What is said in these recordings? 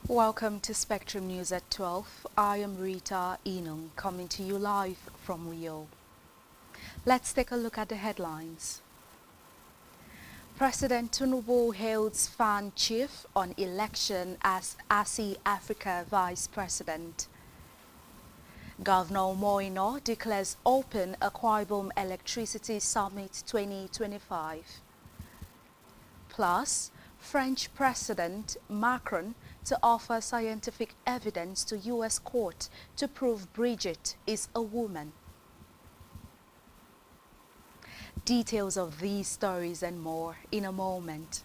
Welcome to Spectrum News at 12. I am Rita Inung, coming to you live from Rio. Let's take a look at the headlines. President Tinubu hails fan chief on election as ASEAN Africa Vice President. Governor Moino declares open Akwa Ibom Electricity Summit 2025. Plus, French President Macron to offer scientific evidence to U.S. court to prove Brigitte is a woman. Details of these stories and more in a moment.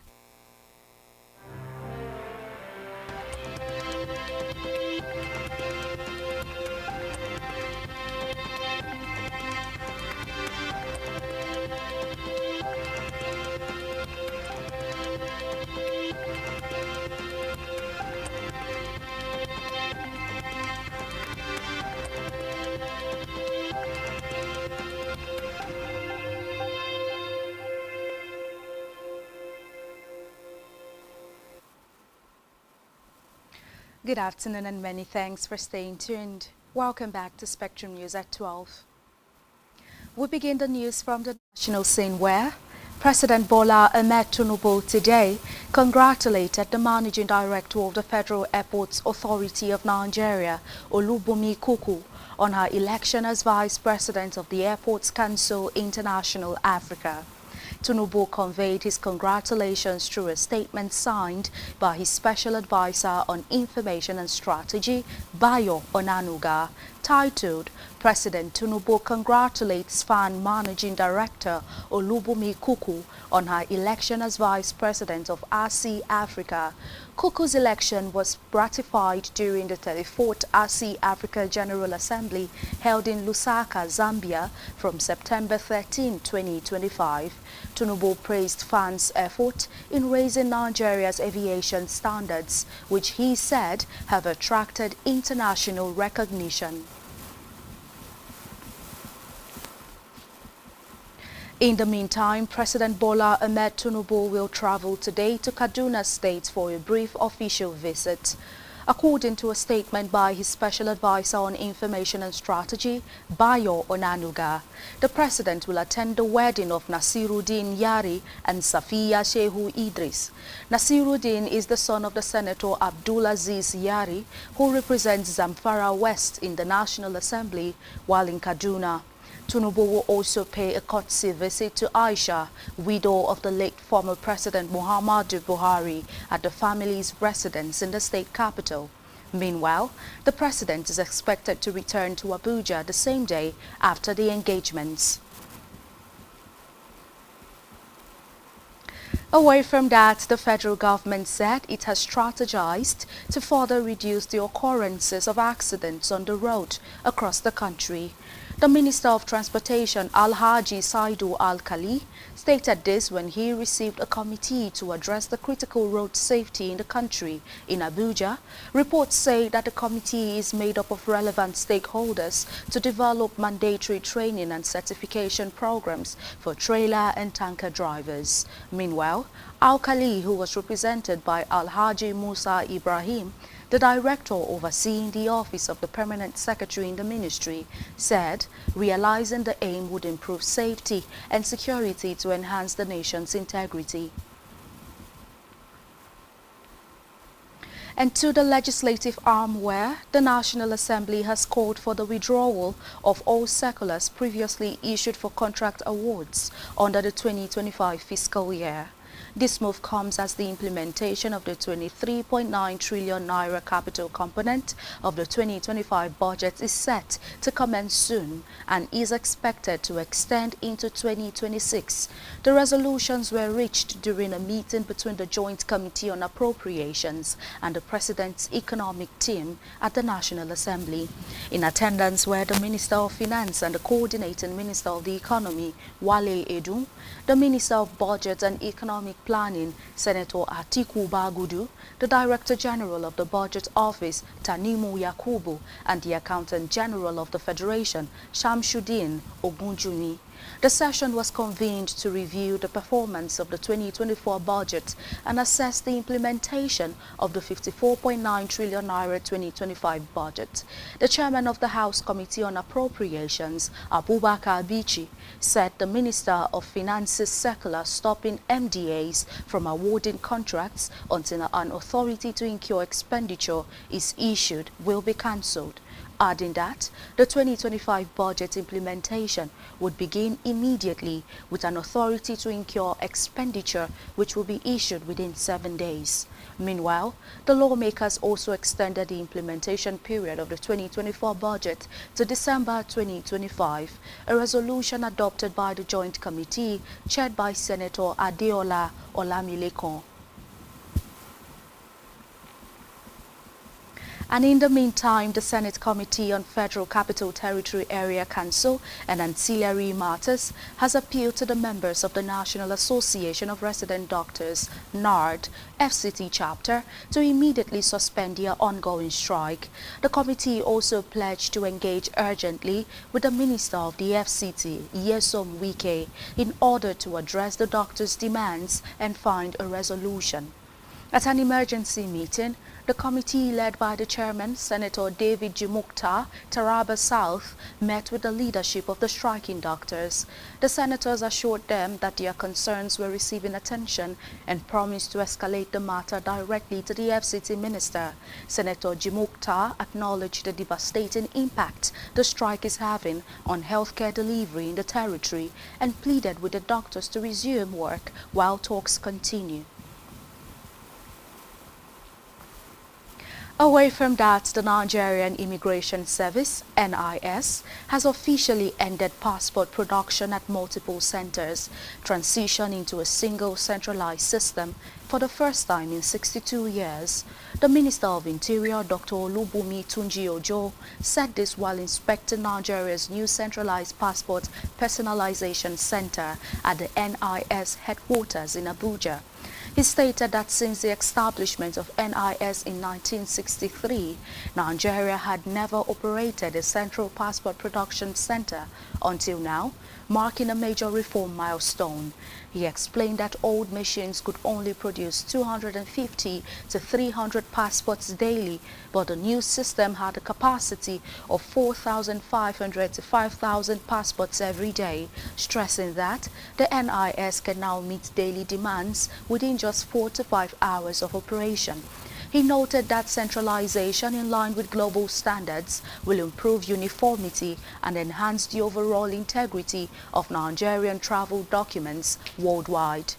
Good afternoon and many thanks for staying tuned. Welcome back to Spectrum News at 12. We begin the news from the national scene where President Bola Ahmed Tinubu today congratulated the Managing Director of the Federal Airports Authority of Nigeria, Olubunmi Kuku, on her election as Vice President of the Airports Council International Africa. Tinubu conveyed his congratulations through a statement signed by his Special Advisor on Information and Strategy, Bayo Onanuga, titled, President Tinubu congratulates FAN Managing Director Olubunmi Kuku on her election as Vice President of ASEAN Africa. Kuku's election was ratified during the 34th ASEAN Africa General Assembly held in Lusaka, Zambia from September 13, 2025. Tinubu praised FAN's effort in raising Nigeria's aviation standards, which he said have attracted international recognition. In the meantime, President Bola Ahmed Tinubu will travel today to Kaduna State for a brief official visit. According to a statement by his Special Advisor on Information and Strategy, Bayo Onanuga, the President will attend the wedding of Nasiruddin Yari and Safiya Shehu Idris. Nasiruddin is the son of the Senator Abdulaziz Yari, who represents Zamfara West in the National Assembly, while in Kaduna. Tinubu will also pay a courtesy visit to Aisha, widow of the late former President Muhammadu Buhari, at the family's residence in the state capital. Meanwhile, the President is expected to return to Abuja the same day after the engagements. Away from that, the federal government said it has strategized to further reduce the occurrences of accidents on the road across the country. The Minister of Transportation, Alhaji Saidu Al-Khali, stated this when he received a committee to address the critical road safety in the country in Abuja. Reports say that the committee is made up of relevant stakeholders to develop mandatory training and certification programs for trailer and tanker drivers. Meanwhile, Al-Khali, who was represented by Alhaji Musa Ibrahim, the director overseeing the office of the permanent secretary in the ministry, said realizing the aim would improve safety and security to enhance the nation's integrity. And to the legislative arm where the National Assembly has called for the withdrawal of all circulars previously issued for contract awards under the 2025 fiscal year. This move comes as the implementation of the 23.9 trillion naira capital component of the 2025 budget is set to commence soon and is expected to extend into 2026. The resolutions were reached during a meeting between the Joint Committee on Appropriations and the President's Economic Team at the National Assembly. In attendance were the Minister of Finance and the Coordinating Minister of the Economy, Wale Edun, the Minister of Budget and Economic Planning, Senator Atiku Bagudu, the Director General of the Budget Office, Tanimu Yakubu, and the Accountant General of the Federation, Shamsuddin Ogunjumi. The session was convened to review the performance of the 2024 budget and assess the implementation of the 54.9 trillion naira 2025 budget. The chairman of the House Committee on Appropriations, Abubakar Bichi, said the Minister of Finance's circular stopping MDAs from awarding contracts until an authority to incur expenditure is issued will be cancelled, adding that the 2025 budget implementation would begin immediately with an authority to incur expenditure which will be issued within 7 days. Meanwhile, the lawmakers also extended the implementation period of the 2024 budget to December 2025, a resolution adopted by the Joint Committee chaired by Senator Adeola Olamilekon. And in the meantime, the Senate Committee on Federal Capital Territory Area Council and Ancillary Matters has appealed to the members of the National Association of Resident Doctors, NARD, FCT chapter, to immediately suspend their ongoing strike. The committee also pledged to engage urgently with the Minister of the FCT, Nyesom Wike, in order to address the doctors' demands and find a resolution. At an emergency meeting, the committee led by the chairman, Senator David Jimukta, Taraba South, met with the leadership of the striking doctors. The senators assured them that their concerns were receiving attention and promised to escalate the matter directly to the FCT minister. Senator Jimukta acknowledged the devastating impact the strike is having on healthcare delivery in the territory and pleaded with the doctors to resume work while talks continue. Away from that, the Nigerian Immigration Service, NIS, has officially ended passport production at multiple centers, transitioning to a single centralized system for the first time in 62 years. The Minister of Interior, Dr. Olubumi Tunji-Ojo, said this while inspecting Nigeria's new centralized passport personalization center at the NIS headquarters in Abuja. He stated that since the establishment of NIS in 1963, Nigeria had never operated a central passport production center until now, marking a major reform milestone. He explained that old machines could only produce 250 to 300 passports daily, but the new system had a capacity of 4,500 to 5,000 passports every day, stressing that the NIS can now meet daily demands within just 4 to 5 hours of operation. He noted that centralization in line with global standards will improve uniformity and enhance the overall integrity of Nigerian travel documents worldwide.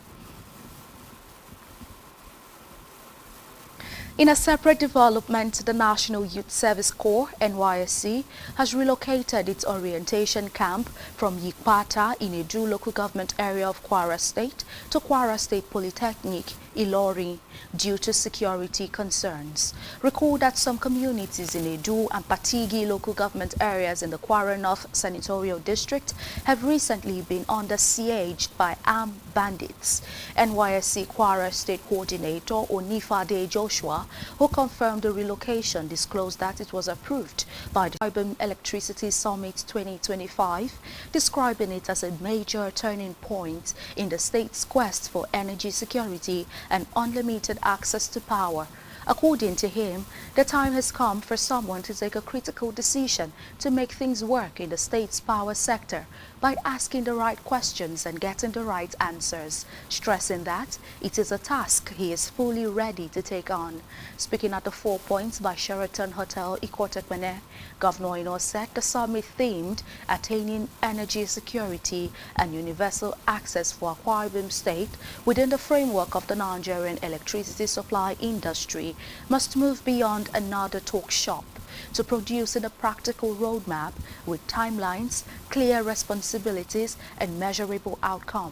In a separate development, the National Youth Service Corps, NYSC, has relocated its orientation camp from Yikpata in Edu local government area of Kwara State to Kwara State Polytechnic, Ilorin, due to security concerns. Recall that some communities in Edu and Patigi local government areas in the Kwara North Senatorial District have recently been under siege by armed bandits. NYSC Kwara State Coordinator Onifade Joshua, who confirmed the relocation, disclosed that it was approved by the Urban Electricity Summit 2025, describing it as a major turning point in the state's quest for energy security and unlimited access to power. According to him, the time has come for someone to take a critical decision to make things work in the state's power sector by asking the right questions and getting the right answers, stressing that it is a task he is fully ready to take on. Speaking at the 4 Points by Sheraton Hotel, Ikotekpene, Governor Ino said the summit themed attaining energy security and universal access for Akwa Ibom State within the framework of the Nigerian electricity supply industry must move beyond another talk shop to producing a practical roadmap with timelines, clear responsibilities and measurable outcomes.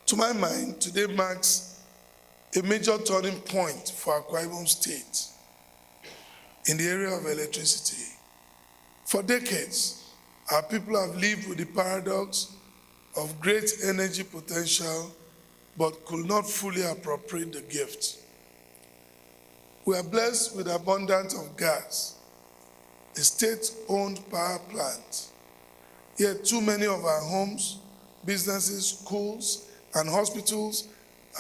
To my mind, today marks a major turning point for Akwa Ibom State in the area of electricity. For decades, our people have lived with the paradox of great energy potential, but could not fully appropriate the gift. We are blessed with abundance of gas, a state-owned power plant. Yet too many of our homes, businesses, schools, and hospitals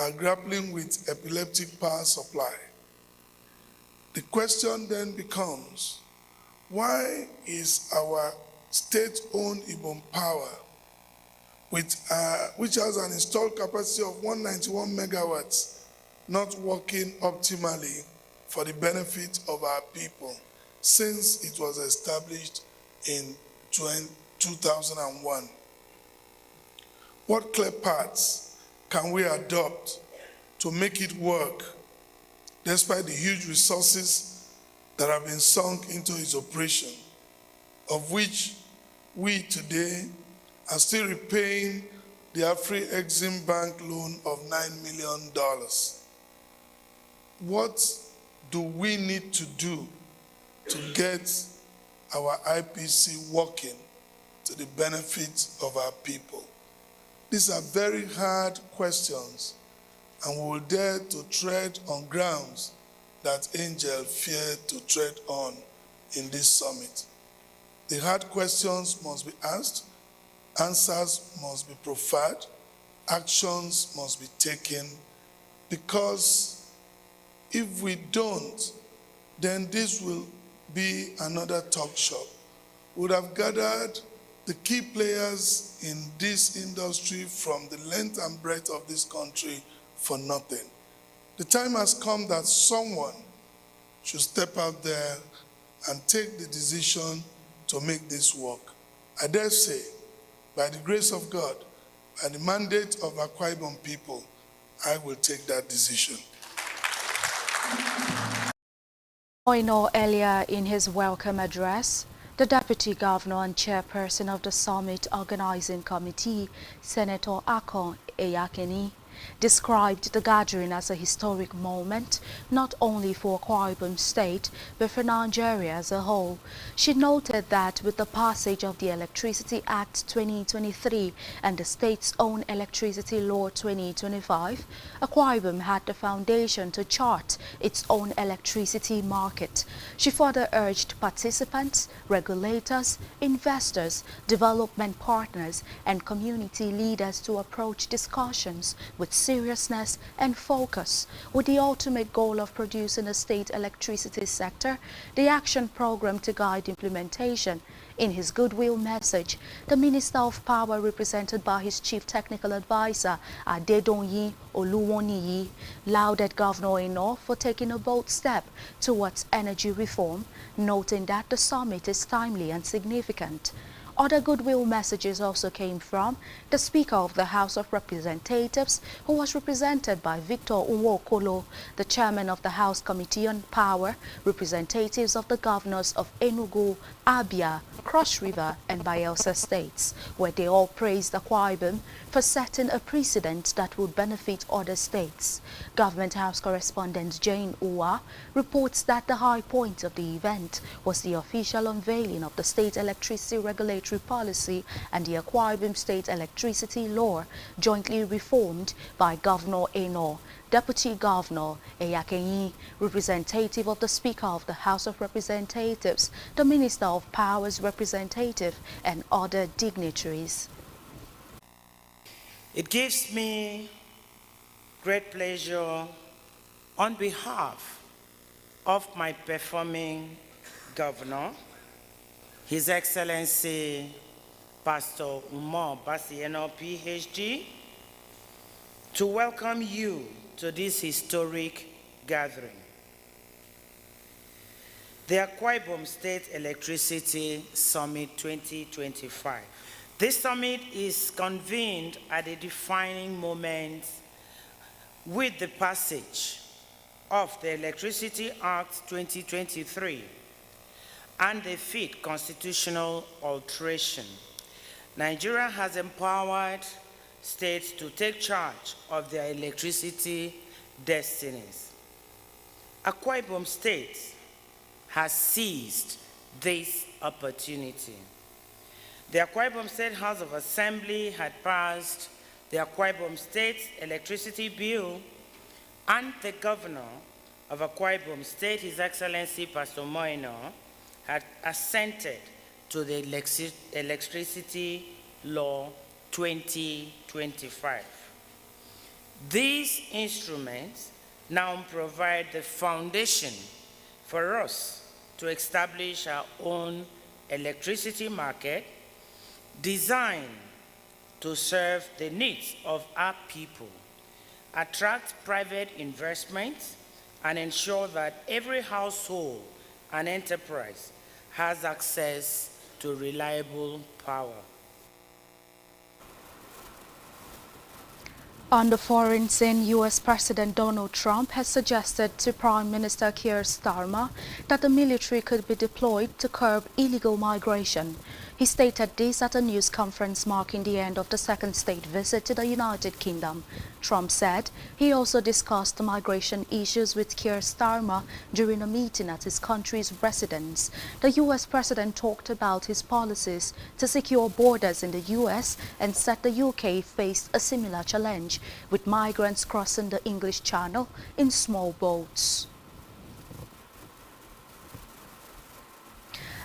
are grappling with epileptic power supply. The question then becomes, why is our state-owned Ibom Power, which has an installed capacity of 191 megawatts, not working optimally for the benefit of our people since it was established in 2001? What clear paths can we adopt to make it work despite the huge resources that have been sunk into its operation, of which we today are still repaying the Afri-Exim Bank loan of $9 million? What do we need to do to get our IPC working to the benefit of our people? These are very hard questions, and we will dare to tread on grounds that Angel feared to tread on in this summit. The hard questions must be asked, answers must be proffered, actions must be taken, because if we don't, then this will be another talk shop. We would have gathered the key players in this industry from the length and breadth of this country for nothing. The time has come that someone should step out there and take the decision to make this work. I dare say, by the grace of God, by the mandate of Akwa Ibom people, I will take that decision. Earlier in his welcome address, the Deputy Governor and Chairperson of the Summit Organizing Committee, Senator Akon Eyakeni, described the gathering as a historic moment, not only for Akwa Ibom State, but for Nigeria as a whole. She noted that with the passage of the Electricity Act 2023 and the state's own Electricity Law 2025, Akwa Ibom had the foundation to chart its own electricity market. She further urged participants, regulators, investors, development partners, and community leaders to approach discussions with seriousness and focus, with the ultimate goal of producing a state electricity sector, the action program to guide implementation. In his goodwill message, the Minister of Power, represented by his Chief Technical Advisor, Adedonyi Oluwoniyi, lauded Governor Eno for taking a bold step towards energy reform, noting that the summit is timely and significant. Other goodwill messages also came from the Speaker of the House of Representatives, who was represented by Victor Nwokolo, the Chairman of the House Committee on Power, representatives of the governors of Enugu, Abia, Cross River and Bayelsa states, where they all praised Akwa Ibom for setting a precedent that would benefit other states. Government House correspondent Jane Uwa reports that the high point of the event was the official unveiling of the state electricity regulatory policy and the Akwa Ibom State Electricity Law, jointly reformed by Governor Eno, Deputy Governor Eyakeni, representative of the Speaker of the House of Representatives, the Minister of Power's representative, and other dignitaries. It gives me great pleasure on behalf of my performing governor, His Excellency Pastor Umar Basieno, PhD, to welcome you to this historic gathering. The Akwa Ibom State Electricity Summit 2025. This summit is convened at a defining moment with the passage of the Electricity Act 2023 and the fifth constitutional alteration. Nigeria has empowered states to take charge of their electricity destinies. Akwa Ibom State has seized this opportunity. The Akwa Ibom State House of Assembly had passed the Akwa Ibom State Electricity Bill, and the Governor of Akwa Ibom State, His Excellency Pastor Moino, had assented to the Electricity Law 2025. These instruments now provide the foundation for us to establish our own electricity market designed to serve the needs of our people, attract private investments, and ensure that every household and enterprise has access to reliable power. On the foreign scene, U.S. President Donald Trump has suggested to Prime Minister Keir Starmer that the military could be deployed to curb illegal migration. He stated this at a news conference marking the end of the second state visit to the United Kingdom. Trump said he also discussed the migration issues with Keir Starmer during a meeting at his country's residence. The U.S. president talked about his policies to secure borders in the U.S. and said the U.K. faced a similar challenge, with migrants crossing the English Channel in small boats.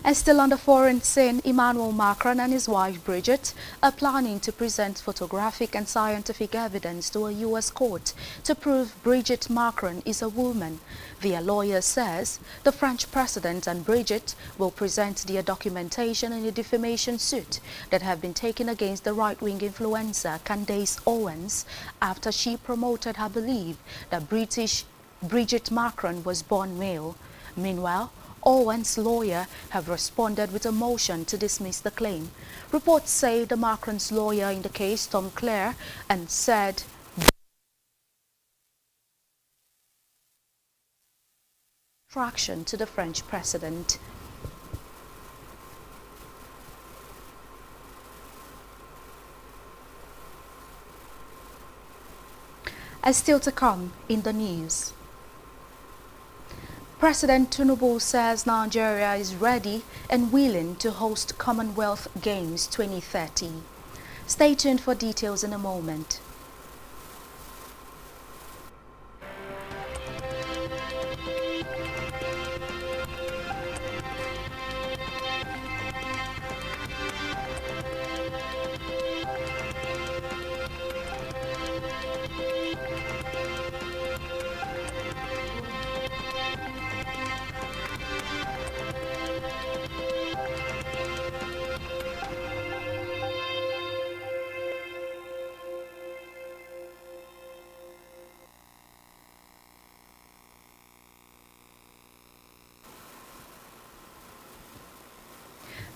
And still on the foreign scene, Emmanuel Macron and his wife Brigitte are planning to present photographic and scientific evidence to a U.S. court to prove Brigitte Macron is a woman. Their lawyer says the French president and Brigitte will present their documentation in a defamation suit that have been taken against the right-wing influencer Candace Owens after she promoted her belief that Brigitte Macron was born male. Meanwhile, Owen's lawyer have responded with a motion to dismiss the claim. Reports say the Macron's lawyer in the case, Tom Clare, and said traction to the French president. And still to come in the news. President Tinubu says Nigeria is ready and willing to host Commonwealth Games 2030. Stay tuned for details in a moment.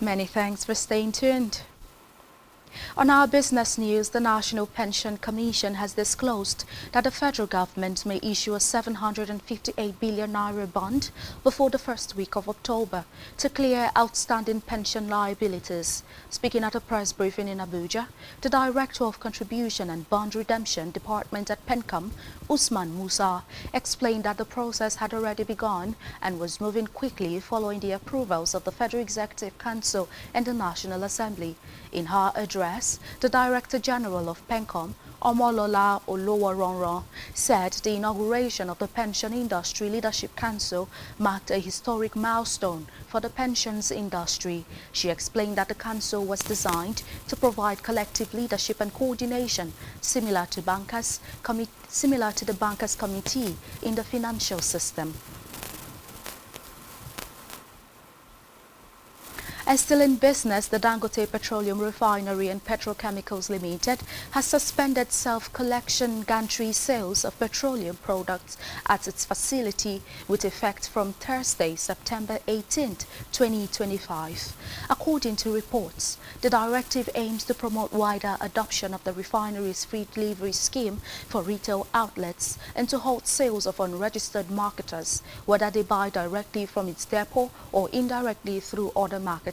Many thanks for staying tuned. On our business news, the National Pension Commission has disclosed that the federal government may issue a 758 billion naira bond before the first week of October to clear outstanding pension liabilities. Speaking at a press briefing in Abuja, the Director of Contribution and Bond Redemption Department at PENCOM, Usman Musa, explained that the process had already begun and was moving quickly following the approvals of the Federal Executive Council and the National Assembly. In her address, the Director General of PENCOM, Omolola Oloworonron, said the inauguration of the Pension Industry Leadership Council marked a historic milestone for the pensions industry. She explained that the council was designed to provide collective leadership and coordination similar to the Bankers Committee in the financial system. And still in business, the Dangote Petroleum Refinery and Petrochemicals Limited has suspended self-collection gantry sales of petroleum products at its facility with effect from Thursday, September 18, 2025. According to reports, the directive aims to promote wider adoption of the refinery's free delivery scheme for retail outlets and to halt sales of unregistered marketers, whether they buy directly from its depot or indirectly through other marketers.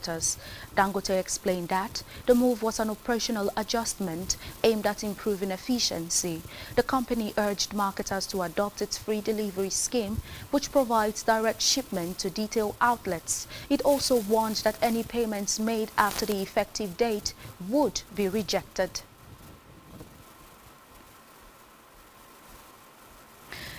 Dangote explained that the move was an operational adjustment aimed at improving efficiency. The company urged marketers to adopt its free delivery scheme, which provides direct shipment to detail outlets. It also warned that any payments made after the effective date would be rejected.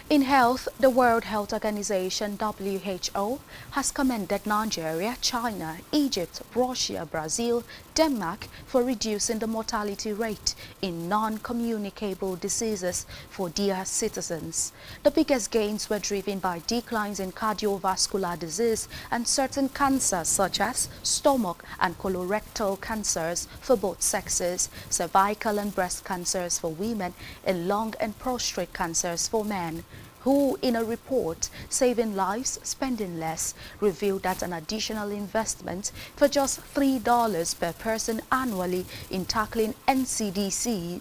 In health, the World Health Organization (WHO) has commended Nigeria, China, Egypt, Russia, Brazil, Denmark for reducing the mortality rate in non-communicable diseases for their citizens. The biggest gains were driven by declines in cardiovascular disease and certain cancers such as stomach and colorectal cancers for both sexes, cervical and breast cancers for women, and lung and prostate cancers for men, who, in a report, Saving Lives, Spending Less, revealed that an additional investment for just $3 per person annually in tackling NCDs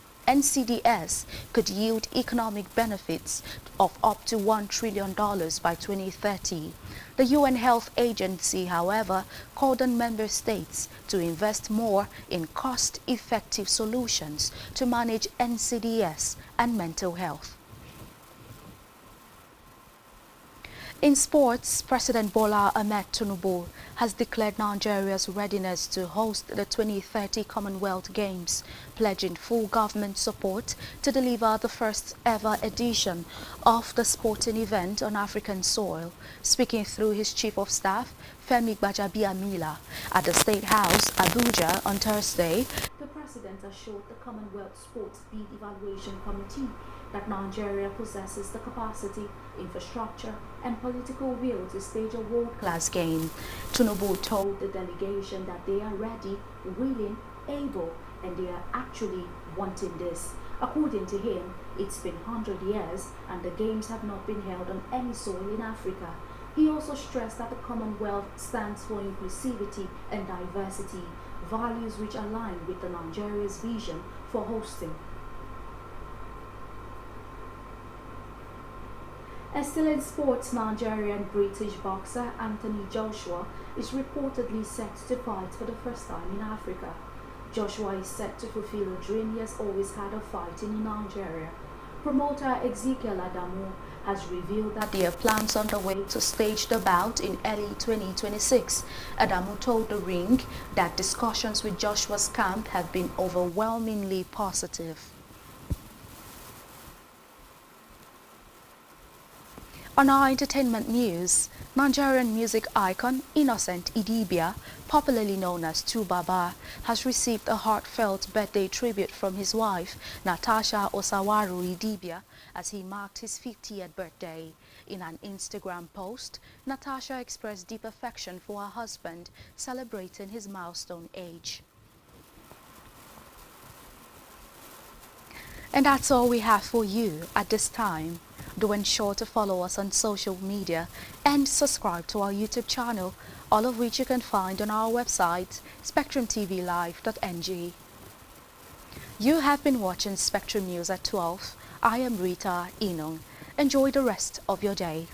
could yield economic benefits of up to $1 trillion by 2030. The UN Health Agency, however, called on member states to invest more in cost-effective solutions to manage NCDs and mental health. In sports, President Bola Ahmed Tinubu has declared Nigeria's readiness to host the 2030 Commonwealth Games, pledging full government support to deliver the first ever edition of the sporting event on African soil. Speaking through his Chief of Staff, Femi Gbajabiamila, at the State House, Abuja, on Thursday, the President assured the Commonwealth Sports Bid Evaluation Committee that Nigeria possesses the capacity, infrastructure, and political will to stage a world-class game. Tinubu told the delegation that they are ready, willing, able, and they are actually wanting this. According to him, it's been 100 years and the games have not been held on any soil in Africa. He also stressed that the Commonwealth stands for inclusivity and diversity, values which align with the Nigeria's vision for hosting. Still in sports, Nigerian British boxer Anthony Joshua is reportedly set to fight for the first time in Africa. Joshua is set to fulfill a dream he has always had of fighting in Nigeria. Promoter Ezekiel Adamu has revealed that there are plans underway to stage the bout in early 2026. Adamu told the Ring that discussions with Joshua's camp have been overwhelmingly positive. On our entertainment news, Nigerian music icon Innocent Idibia, popularly known as Tubaba, has received a heartfelt birthday tribute from his wife, Natasha Osawaru Idibia, as he marked his 50th birthday. In an Instagram post, Natasha expressed deep affection for her husband, celebrating his milestone age. And that's all we have for you at this time. Do ensure to follow us on social media and subscribe to our YouTube channel, all of which you can find on our website, spectrumtvlive.ng. You have been watching Spectrum News at 12. I am Rita Inong. Enjoy the rest of your day.